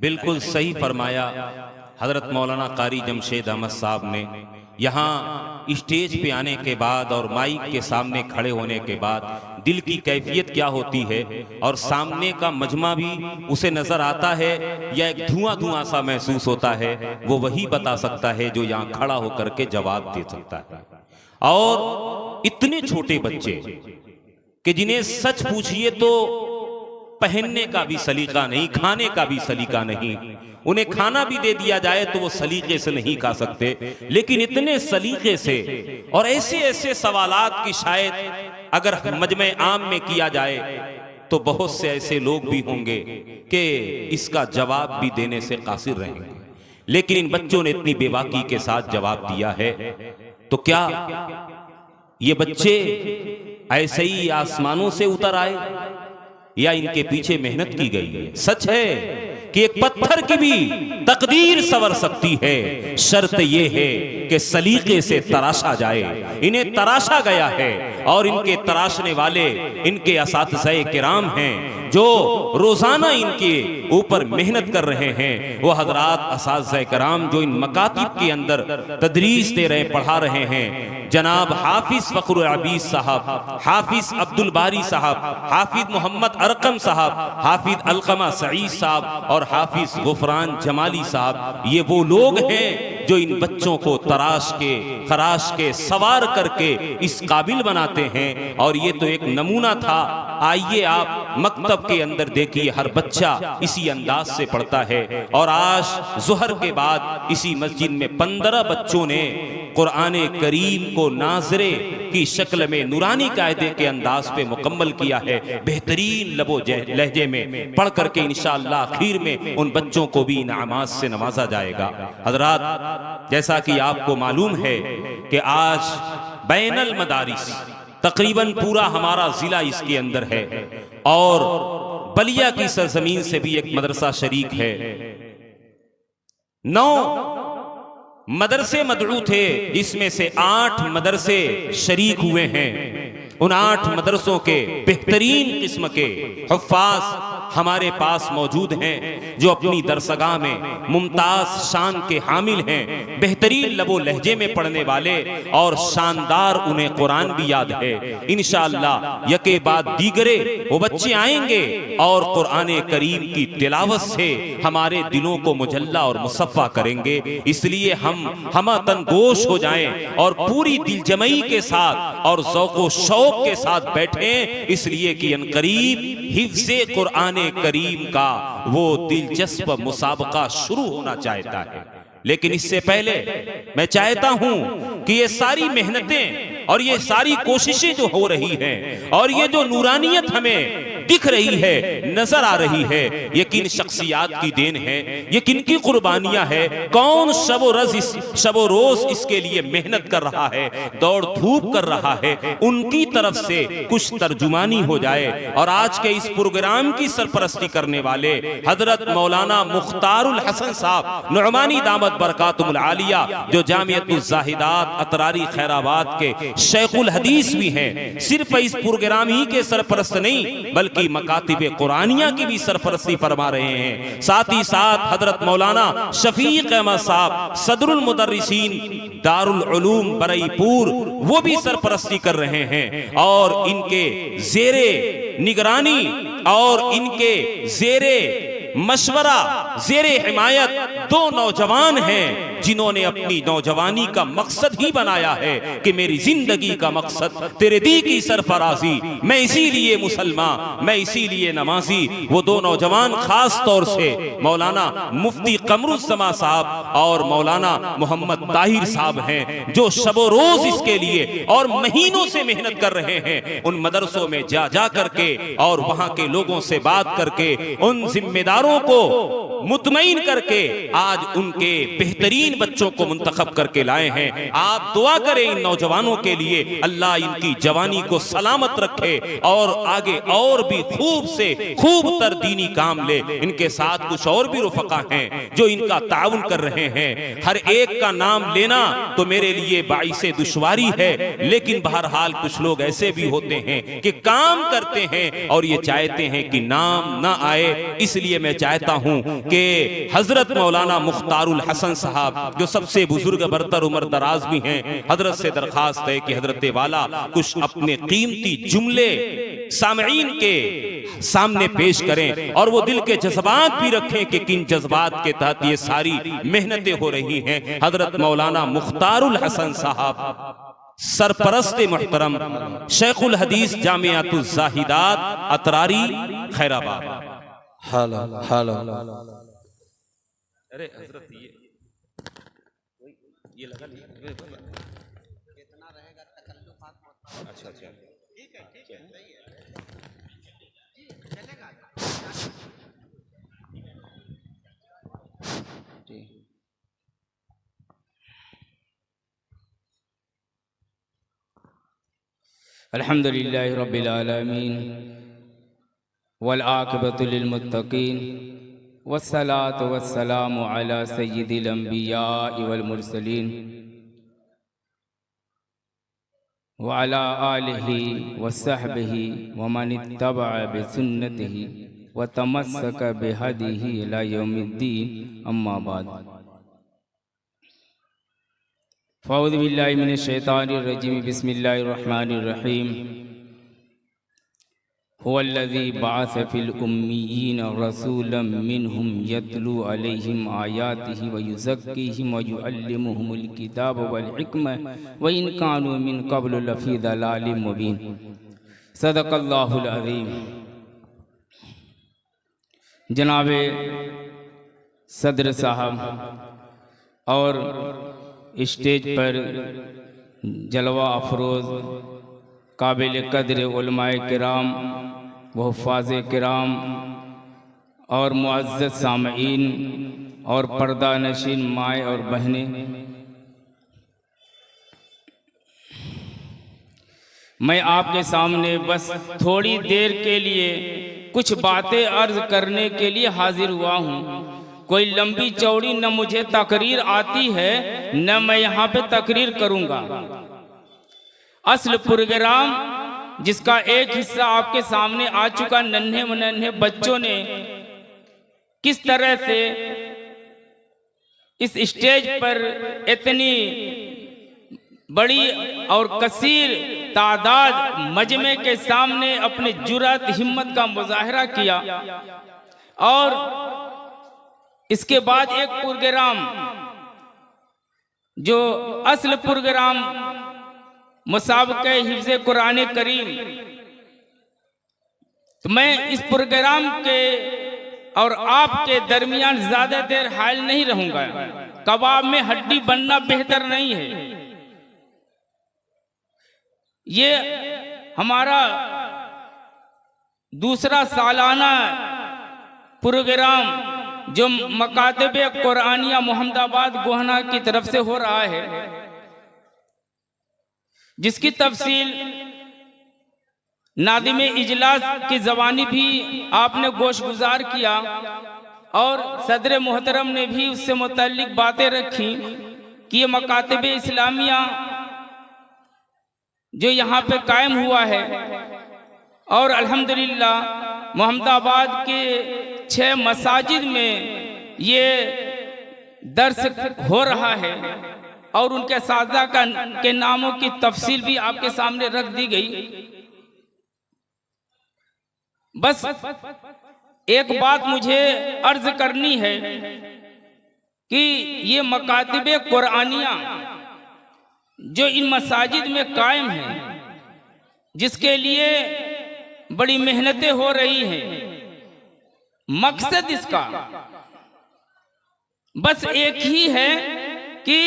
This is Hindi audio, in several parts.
बिल्कुल सही फरमाया हजरत मौलाना कारी जमशेद अहमद साहब ने। यहाँ स्टेज पे आने के बाद और माइक के सामने खड़े होने के बाद दिल की कैफियत क्या होती है और सामने का मजमा भी उसे नजर आता है या एक धुआं धुआं सा महसूस होता है, वो वही बता सकता है जो यहाँ खड़ा होकर के जवाब दे सकता है। और इतने छोटे बच्चे कि जिन्हें सच पूछिए तो पहनने का भी सलीका नहीं, खाने का भी सलीका नहीं, उन्हें खाना भी दे दिया जाए तो वो सलीके से नहीं खा सकते, लेकिन इतने सलीके से और ऐसे ऐसे सवालात की शायद अगर मजमे आम में किया जाए तो बहुत से ऐसे लोग भी होंगे कि इसका जवाब भी देने से कासिर रहेंगे, लेकिन इन बच्चों ने इतनी बेबाकी के साथ जवाब दिया है। तो क्या ये बच्चे ऐसे ही आसमानों से उतर आए या इनके पीछे मेहनत की गई है? सच है कि एक पत्थर की भी तकदीर संवर सकती है, शर्त यह है कि सलीके से तराशा जाए। इन्हें तराशा गया है और इनके तराशने वाले इनके असातिज़े किराम हैं जो रोजाना इनके ऊपर मेहनत कर रहे हैं। वो हजरात असातिज़े किराम जो इन मकातिब के अंदर तदरीस दे रहे, पढ़ा रहे हैं, जनाब हाफिज फखरुल अबीद साहब, हाफिज अब्दुल बारी साहब, हाफिज मोहम्मद अरकम साहब, हाफिज अलकमा सईद साहब और हाफिज गुफरान जमाली साहब, ये वो लोग हैं जो इन बच्चों को तराश के, खराश के, सवार करके इस काबिल बनाते हैं। और ये तो एक नमूना था। आइए आप मकतब के अंदर देखिए, हर बच्चा इसी अंदाज से पढ़ता है। और आज जुहर के बाद इसी मस्जिद में 15 बच्चों ने कुरान करीम को नाजरे की शक्ल में नूरानी कायदे के अंदाज पे मुकम्मल किया है, बेहतरीन लबो लहजे में पढ़ करके इंशाअल्लाह आखिर में उन बच्चों को भी इनामात से नवाजा जाएगा। हजरात, जैसा कि आपको मालूम है कि आज बैनल मदारिस तकरीबन पूरा हमारा जिला इसके अंदर है और बलिया की सरजमीन से भी एक मदरसा शरीक है। 9 मदरसे मदरू थे, जिसमें से 8 मदरसे शरीक हुए हैं। उन 8 मदरसों के बेहतरीन किस्म के हुफ्फाज हमारे पास मौजूद हैं जो अपनी दरसगाह में मुमताज शान के हामिल हैं, बेहतरीन लबो लहजे में पढ़ने वाले और शानदार उन्हें कुरान भी याद है। इंशाअल्लाह यके बाद दीगरे वो बच्चे आएंगे और कुरान करीम की तिलावत से हमारे दिलों को मुजल्ला और मुसफ़ा करेंगे। इसलिए हम तनगोश हो जाएं और पूरी दिलजमई के साथ और ज़ौक़ शौक़ के साथ बैठें, इसलिए कि अनकरीब हिफ्ज़े कुरान करीम का वो दिलचस्प मुसाबका शुरू होना चाहता है। लेकिन इससे पहले मैं चाहता हूं कि ये सारी मेहनतें और ये सारी कोशिशें जो हो रही हैं और ये जो नूरानियत हमें दिख रही है, नजर आ रही है, ये किन शख्सियात की देन है, ये किन की कुर्बानियां है, कौन शबो रोज इसके लिए मेहनत कर रहा है, दौड़ धूप कर रहा है, उनकी तरफ से कुछ तर्जुमानी हो जाए। और आज के इस प्रोग्राम की सरपरस्ती करने वाले हजरत मौलाना मुख्तारुल हसन साहब नुअमानी दामत बरकातुहुल आलिया, जो जामियतुल जाहिदात अतरारी खैराबाद के शेखुल हदीस भी हैं, सिर्फ इस प्रोग्राम ही के सरपरस्त नहीं बल्कि मकातिब कुरानिया की भी सरपरस्ती फरमा रहे हैं। साथ ही साथ हजरत मौलाना शफीक अहमद साहब सदरुल मुदर्रिसीन दारुल उलूम बरईपुर, वो भी सरपरस्ती कर रहे हैं। और इनके जेरे निगरानी और इनके जेरे मशवरा, जेरे हिमायत 2 नौजवान हैं जिन्होंने अपनी नौजवानी का मकसद ही बनाया है कि मेरी जिंदगी का मकसद तेरे दी की सरफराजी, मैं इसीलिए मुसलमान, मैं इसीलिए नमाजी। वो 2 नौजवान खास तौर से मौलाना मुफ्ती कमरुज़्ज़मा साहब और मौलाना मोहम्मद ताहिर साहब हैं, जो शबो रोज इसके लिए और महीनों से मेहनत कर रहे हैं। उन मदरसों में जा करके और वहां के लोगों से बात करके उन जिम्मेदारों को मुतमईन करके आज उनके बेहतरीन बच्चों को मुंतखब करके लाए हैं। आप दुआ करें इन नौजवानों के लिए, अल्लाह इनकी जवानी को सलामत रखे और आगे और भी खूब से खूब तर दीनी काम ले। इनके साथ कुछ और भी रुफका हैं जो इनका ताउन कर रहे हैं। हर एक का नाम लेना तो मेरे लिए बाइसे दुश्वारी है, लेकिन बहरहाल कुछ लोग ऐसे भी होते हैं कि काम करते हैं और ये चाहते हैं कि नाम ना आए। इसलिए मैं चाहता हूं कि हजरत मौलाना मुख्तारुल हसन साहब जो सबसे बुजुर्ग बरतर उम्र दराज भी हैं, हजरत से दरखास्त है कि हजरत वाला कुछ अपने कीमती जुमले सामईन के सामने पेश करें और वो दिल के जज्बात भी रखें कि किन जज्बात के तहत ये सारी मेहनतें हो रही हैं। हजरत मौलाना मुख्तारुल हसन साहब सरपरस्त मुहतरम शेखुल हदीस जामियातुल जाहिदात अतरारी खैराबाद। अरे हजरत ये लगा कितना रहेगा तकल्लुफात। अच्छा अच्छा ठीक है सही है चलेगा जी। अल्हम्दुलिल्लाहि रब्बिल आलमीन वल आक़िबतु लिल मुत्तक़ीन वस्सलातु वस्सलामु अला सय्यिदिल अंबियाइ वल मुरसलीन व अला आलिहि व सहबिहि व मन इत्तबअ बिसुन्नतिहि व तमस्सक बिहदिहि इला यौमिद्दीन। अम्मा बाद, फ़अऊज़ु बिल्लाहि मिनश शैतानिर रजीम। बिस्मिल्लाहिर रहमानिर रहीम। हुवल्लज़ी बअस फिल उम्मिय्यीन रसूलन मिनहुम यतलू अलैहिम आयातिहि व युज़क्कीहिम व युअल्लिमुहुमुल किताब वल हिकमह व इन कानू मिन क़ब्लु लफ़ी दलालिम मुबीन। सदक़ल्लाहुल अज़ीम। जनाबे सदर साहब और स्टेज पर जलवा अफरोज़ काबिल कदर उलमाए किराम व हुफ़ाज़े किराम और मुअज़्ज़ज़ सामईन और पर्दा नशीन माए और बहनें, मैं आपके सामने बस थोड़ी देर के लिए कुछ बातें अर्ज करने के लिए हाजिर हुआ हूँ। कोई लंबी चौड़ी न मुझे तकरीर आती है न मैं यहाँ पे तकरीर करूँगा। असल प्रोग्राम जिसका एक हिस्सा आपके सामने आ चुका, नन्हे मुनन्हे बच्चों ने किस तरह से इस स्टेज पर इतनी बड़ी और कसीर तादाद मजमे के सामने अपनी जुर्रत हिम्मत का मुजाहरा किया। और इसके बाद एक प्रोग्राम जो असल प्रोग्राम मुसाबक़े हिफ्ज़े कुरान करीम, तो मैं इस प्रोग्राम के और आपके दरमियान ज़्यादा देर हायल नहीं रहूँगा। कबाब में हड्डी बनना बेहतर नहीं है। ये हमारा दूसरा सालाना प्रोग्राम जो मकातबे कुरानिया मोहम्मदाबाद गोहना की तरफ से हो रहा है, जिसकी तफसील नादिमे इजलास की ज़बानी भी आपने गोशगुजार किया और सदर मोहतरम ने भी उससे मुतल्लिक बातें रखी कि ये मकातबे इस्लामिया जो यहाँ पे कायम हुआ है और अल्हम्दुलिल्लाह मोहम्मदाबाद के 6 मसाजिद में ये दर्स हो रहा है और उनके साज़ा के नामों की तफसील भी आपके सामने रख दी गई। बस एक बात मुझे अर्ज करनी है कि ये मकातिबे कुरानिया जो इन मसाजिद में कायम है, जिसके लिए बड़ी मेहनतें हो रही हैं, मकसद इसका बस एक ही है कि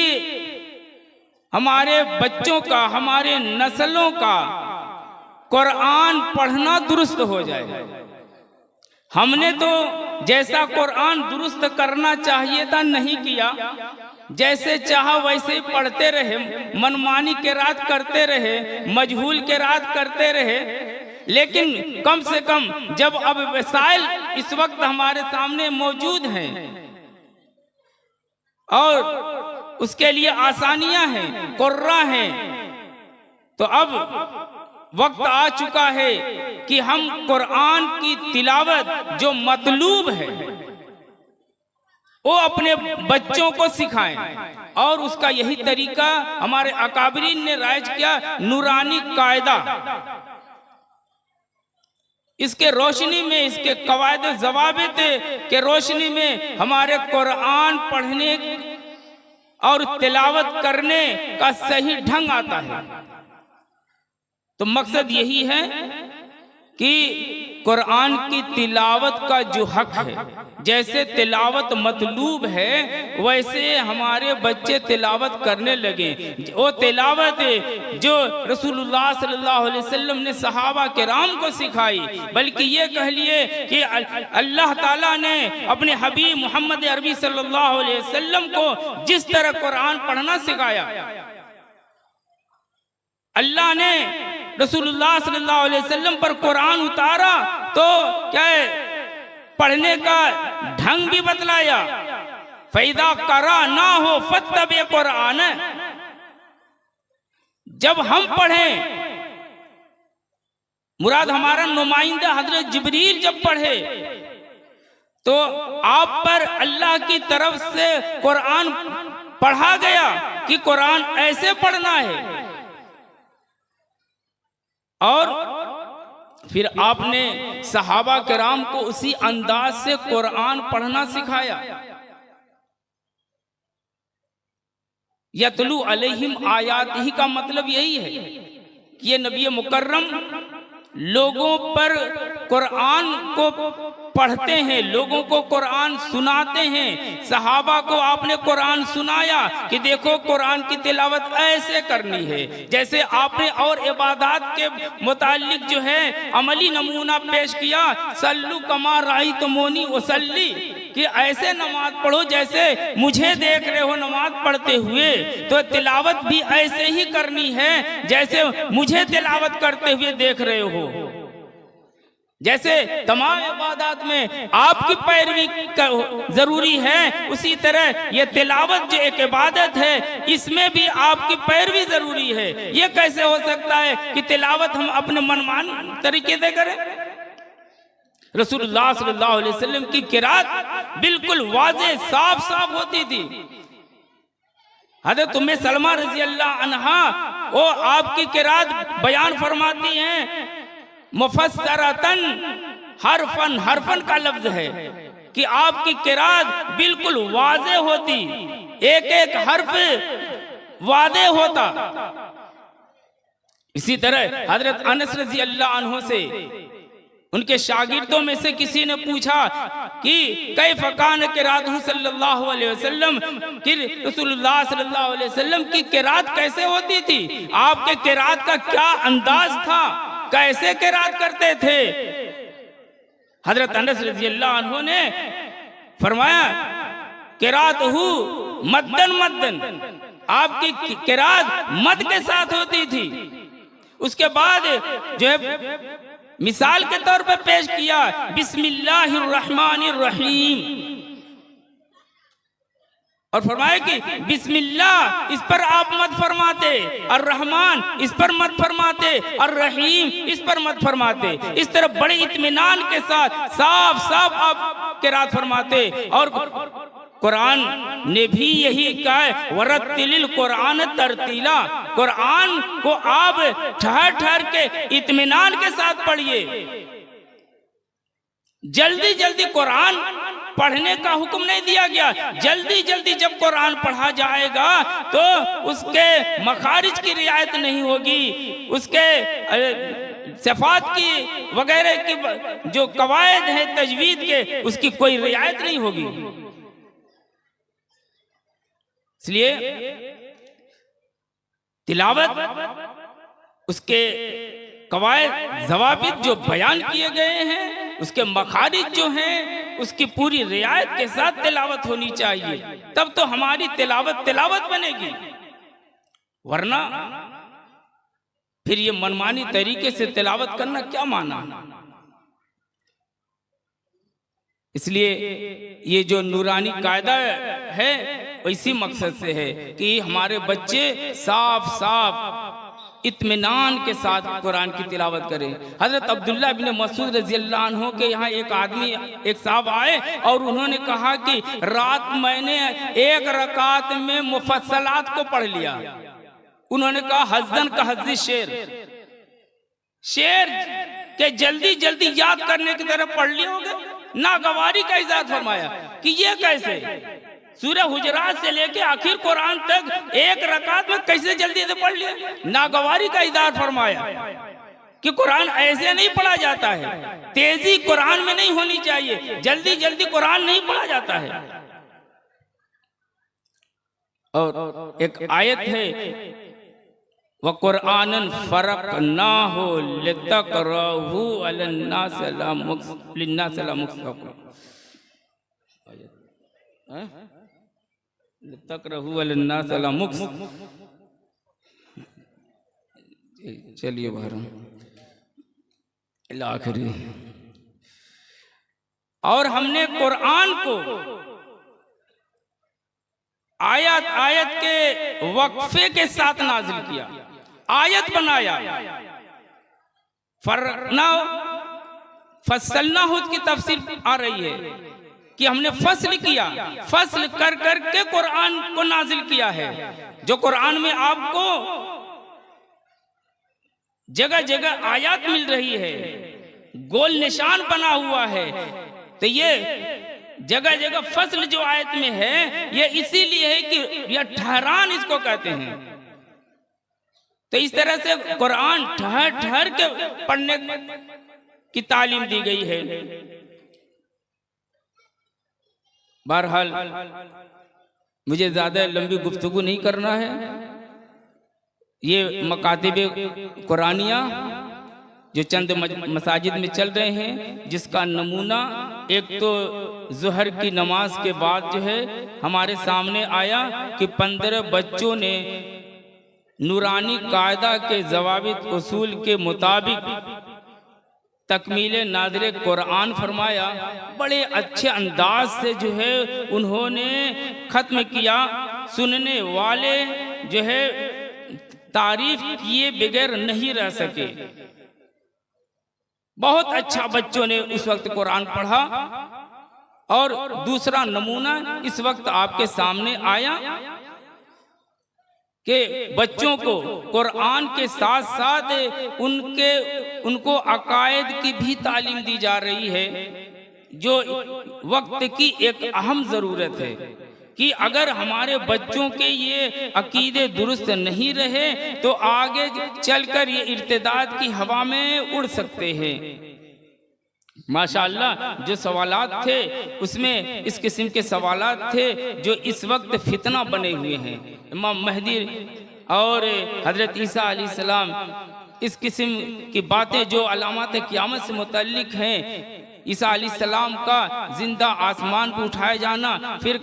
हमारे बच्चों का, हमारे नस्लों का कुरान पढ़ना दुरुस्त हो जाए। हमने तो जैसा कुरान दुरुस्त करना चाहिए था नहीं किया, जैसे चाहा वैसे ही पढ़ते रहे, मनमानी के रात करते रहे, मजहूल के रात करते रहे। लेकिन कम से कम जब अब वसाइल इस वक्त हमारे सामने मौजूद हैं और उसके लिए आसानियां हैं, कुर्रा हैं, तो अब वक्त आ चुका है कि हम कुरान की तिलावत जो मतलूब है, वो अपने बच्चों को सिखाएं। और उसका यही तरीका हमारे अकाबरीन ने राइज किया, नूरानी कायदा। इसके रोशनी में, इसके कवायद ज़वाबित के रोशनी में हमारे कुरान पढ़ने और तिलावत करने का सही ढंग आता है। तो मकसद यही है कि कुरान की तिलावत का जो हक है, जैसे तिलावत मतलूब है वैसे हमारे बच्चे तिलावत करने लगे। वो तिलावत जो रसूलुल्लाह सल्लल्लाहु अलैहि वसल्लम ने सहाबा किराम को सिखाई, बल्कि ये कह लिए कि अल्लाह ताला ने अपने हबीब मोहम्मद अरबी सल्लल्लाहु अलैहि वसल्लम को जिस तरह कुरान पढ़ना सिखाया, अल्लाह ने रसूलुल्लाह सल्लल्लाहु अलैहि वसल्लम पर कुरान उतारा तो क्या है, पढ़ने का ढंग भी बतलाया। फैदा करा ना हो फत्तबे कुरान, जब हम पढ़ें, मुराद हमारा नुमाइंदा हजरत जिब्रील जब पढ़े तो आप पर अल्लाह की तरफ से कुरान पढ़ा गया कि कुरान ऐसे पढ़ना है। और फिर आपने सहाबा किराम को उसी अंदाज से कुरान पढ़ना सिखाया। यतलू अलैहिम आयातिही का मतलब यही है कि ये नबी मुकर्रम लोगों पर कुरान को पढ़ते हैं, लोगों को कुरान सुनाते हैं। सहाबा को आपने कुरान सुनाया कि देखो कुरान की तिलावत ऐसे करनी है, जैसे आपने और इबादत के मुतालिक जो है अमली नमूना पेश किया, सल्लु कमा राइतमूनी उसल्ली, कि ऐसे नमाज पढ़ो जैसे मुझे देख रहे हो नमाज पढ़ते हुए। तो तिलावत भी ऐसे ही करनी है जैसे मुझे तिलावत करते हुए देख रहे हो। जैसे तमाम इबादत में आपकी पैरवी जरूरी है, उसी तरह ये तिलावत जो एक इबादत है इसमें भी आपकी पैरवी जरूरी है। ये कैसे हो सकता है कि तिलावत हम अपने मनमान तरीके से करें? रसूलुल्लाह सल्लल्लाहु अलैहि वसल्लम की किरात बिल्कुल वाज़े साफ साफ होती थी। हज़रत उम्मे सलमा रज़ी अल्लाह अन्हा वो आपकी किरात बयान फरमाती हैं, मुफस्सरतन हरफन, हरफन का लफ्ज है कि आपकी किरात बिल्कुल वाज़े होती, एक एक हर्फ वाज़े होता। इसी तरह हजरत अनस रज़ी अल्लाह अन्हु से उनके शागिर्दों में से किसी ने पूछा कि कैफ़ कान किरात सल्लल्लाहु अलैहि वसल्लम, कि रसूलुल्लाह सल्लल्लाहु अलैहि वसल्लम की किरात कैसे होती थी, आपके किरात का क्या अंदाज था, कैसे किरात करते थे? हजरत अनस रज़ी अल्लाह अन्हु ने फरमाया किरात हु मद्दन मद्दन, आपकी किरात मद के साथ होती थी। उसके बाद जो है मिसाल के तौर पर पेश किया बिस्मिल्लाहिर्रहमानिर्रहीम, और फरमाया कि बिस्मिल्लाह इस पर आप मत फरमाते, और रहमान इस पर मत फरमाते, और रहीम इस पर मत फरमाते। इस तरह बड़े इत्मीनान के साथ साफ साफ आप किरात फरमाते। और कुरान ने भी यही कहा है वरत्तिलिल कुरान तरतीला, कुरान को आप ठहर ठहर के इत्मीनान के साथ पढ़िए। जल्दी जल्दी कुरान पढ़ने का हुक्म नहीं दिया गया। जल्दी जल्दी जब कुरान पढ़ा जाएगा तो उसके मखारिज की रियायत नहीं होगी, उसके सिफात की वगैरह की जो कवायद है तजवीद के, उसकी कोई रियायत नहीं होगी। इसलिए तिलावत उसके कवायद ज़वाबित जो बयान किए गए हैं, उसके मखारिज जो हैं, उसकी पूरी रियायत के साथ तिलावत होनी चाहिए, तब तो हमारी तिलावत बनेगी। वरना फिर ये मनमानी तरीके से तिलावत करना क्या माना। इसलिए ये जो नूरानी कायदा है इसी मकसद से है कि हमारे बच्चे साफ साफ इत्मीनान के साथ कुरान की तिलावत करें। हजरत अब्दुल्ला बिन मसूद रज़ी अल्लाह अन्हु के यहाँ एक आदमी, एक साहब आए और उन्होंने कहा कि रात मैंने एक रकात में मुफस्सलात को पढ़ लिया। उन्होंने कहा हज़्ज़न का हज़्ज़ी शेर के जल्दी जल्दी याद करने की तरफ पढ़ लिए होगे। नागवारी का इज़हार फरमाया कि ये कैसे, सूरह हुजरात से लेके आखिर कुरान तक एक रकात में कैसे जल्दी से पढ़ लिया। नागवारी का इज़हार फरमाया कि कुरान ऐसे नहीं पढ़ा जाता है, तेजी कुरान में नहीं होनी चाहिए, जल्दी जल्दी कुरान नहीं पढ़ा जाता है। और एक आयत है व कुरानन फरक़नाहु लितक़रअहु अलन्नास अला मुक्थ चलिए बाहर आखिरी। और हमने कुरान को आयत आयत के वक्फे के साथ नाजिल किया, आयत बनाया। फसलना की तफसीर आ रही है कि हमने फसल किया, फसल कर कर के कुरान को नाजिल किया है। जो कुरान में आपको जगह जगह आयत मिल रही है, गोल निशान बना हुआ है, तो ये जगह जगह फसल जो आयत में है ये इसीलिए है कि यह ठहरान इसको कहते हैं। तो इस तरह से कुरान ठहर ठहर के पढ़ने की तालीम दी गई है। बहरहाल मुझे ज्यादा लंबी गुफ्तगू नहीं करना है। ये मकातिब कुरानिया जो चंद मसाजिद में चल रहे हैं, जिसका नमूना एक तो ज़ुहर की नमाज के बाद जो है हमारे सामने आया कि 15 बच्चों ने नूरानी कायदा के ज़वाबित उसूल के मुताबिक तकमील नाज़िर कुरान फरमाया। बड़े अच्छे अंदाज से जो है उन्होंने ख़त्म किया। सुनने वाले जो है तारीफ किए बगैर नहीं रह सके। बहुत अच्छा बच्चों ने उस वक्त कुरान पढ़ा। और दूसरा नमूना इस वक्त आपके सामने आया कि बच्चों को कुरान के साथ साथ उनको अकायद की भी तालीम दी जा रही है, जो वक्त की एक अहम ज़रूरत है कि अगर हमारे बच्चों के ये अकीदे दुरुस्त नहीं रहे तो आगे चलकर ये इर्तिदाद की हवा में उड़ सकते हैं। माशाअल्लाह जो सवालात थे उसमें इस किस्म के सवालात थे जो इस वक्त फितना बने हुए हैं। इमाम महदी और हजरत ईसा अलैहिस्सलाम, इस किस्म की बातें जो अलामत क़यामत से मुतल्लिक हैं, ईसा अलैहिस्सलाम का जिंदा आसमान पर उठाया जाना, फिर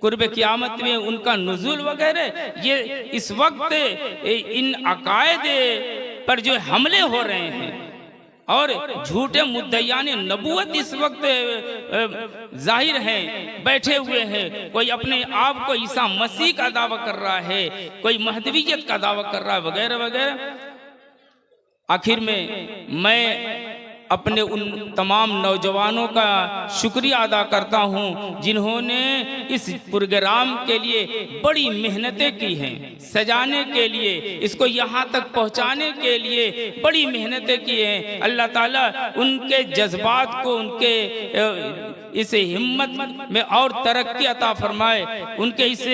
कुर्ब क़यामत में उनका नुज़ूल वगैरह, ये इस वक्त इन अकायद पर जो हमले हो रहे हैं और झूठे मुद्दयान नबूवत इस वक्त जाहिर हैं, बैठे हुए हैं। कोई अपने आप को ईसा मसीह का दावा कर रहा है, कोई महदवियत का दावा कर रहा है, वगैरह वगैरह। आखिर में मैं अपने उन तमाम नौजवानों का शुक्रिया अदा करता हूं जिन्होंने इस प्रोग्राम के लिए बड़ी मेहनतें की हैं, सजाने के लिए, इसको यहाँ तक पहुँचाने के लिए बड़ी मेहनतें की हैं। अल्लाह ताला उनके जज्बात को, उनके इस हिम्मत में और तरक्की अता फरमाए, उनके इस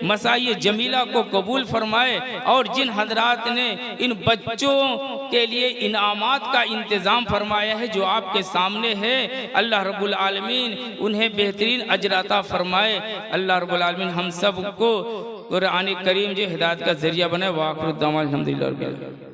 मसाई जमीला को कबूल फरमाए। और जिन हजरात ने इन बच्चों के लिए इनामात का इंतज़ाम फरमाया है जो आपके सामने है, अल्लाह रब्बुल आलमीन उन्हें बेहतरीन अजर अता फरमाए। अल्लाह रब्बुल आलमीन हम सब को कुरान करीम जो हिदायत का जरिया बने। वाखिर दावा अल्हम्दुलिल्लाह।